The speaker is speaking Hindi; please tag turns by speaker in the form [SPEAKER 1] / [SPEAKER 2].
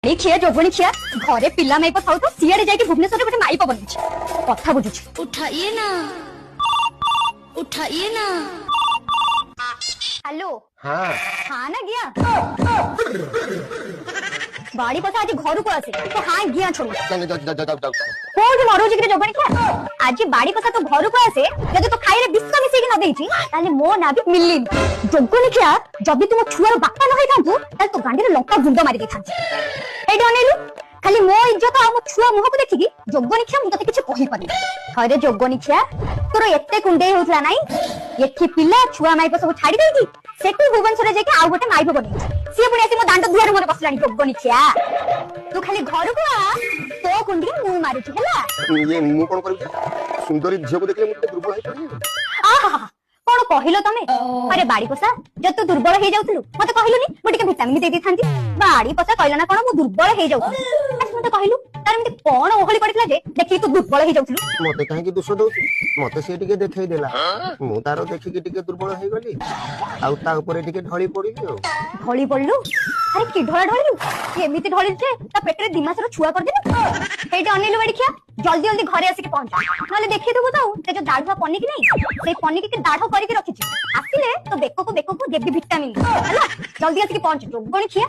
[SPEAKER 1] ଖିଆ ଯୋଗଣୀ ଖିଆ ଘରେ ପିଲା ମାଇପ ଥାଉ ତ ସିଆଡେ ଯାଇକି ଭୁବନେଶ୍ୱରରେ ଗୋଟେ ମାଇପ ବନେଇଛି କଥା ବୁଝୁଛି।
[SPEAKER 2] उठाइए ना
[SPEAKER 1] हेलो
[SPEAKER 3] हाँ
[SPEAKER 1] हाँ ना गया बाड़ी पसा आज घर को आसे तो हाँ गया छोड़ कोठी मरोजी के जोगणी क्या आज बाड़ी पसा तो घर को आसे जदि तो खाइरे बिस्का मिसेकी न देइची ताले मो ना भी मिलली जोगणी क्या जब तुम छुआर बापा न होई थांतु ताले तो गांडी रे लंका गुंड मारी दे थांती एडी अनेलु खाली मो इज्जत आ मो छुआ मुह को देखिकी जोगणी क्या मु तते किछ कहि पारि हरे जोगणी क्या तोर एते कुंडे होतला नाही एठी पिला छुआ माइप सब छाडी देइची सेठी भुवनेश्वर जाके आ गोटे माइप बनेइची से पुणी आसी मो दांड दुआर मोरे बसलानी जोगणी क्या तू खाली घर को आ तो कुंडी मु मारुची हला
[SPEAKER 3] ये मु कोन करी सुंदरी झियो को देखले मुते दुर्बल है पड़ी
[SPEAKER 1] आहा कोन कहिलो तमे अरे बाड़ी पसा जब तू दुर्बल हे जाउतलु मते कहिलुनी मो टिके विटामिन दे दी थांती बाड़ी पसा कहला ना कोन मु दुर्बल हे जाउतलु आज मते कहिलु तार मते कोन ओहली पड़ितला जे देखि तू दुर्बल हे जाउतलु
[SPEAKER 3] मते काहे की दोष दउछु मते से टिके देखै देला मु तारो देखि की टिके दुर्बल हे गली आउ ता ऊपर टिके ढळी पड़िली
[SPEAKER 1] ढळी पड़लु अरे की ढळा ढळिलु एमिति ढळिल जे ता पेटरे दिमासर छुआ कर देलु हेटा अनिलु बड़िखिया जल्दी जल्दी घरे आसी के पहुंचा नाले देखि देबो ताऊ ते जो दाढ़ा पन्नी की नहीं से पन्नी के दाढ़ा करके रखी छी आसिले तो बेको को देबी विटामिन हला जल्दी आसी के पहुंच जोगणी खिया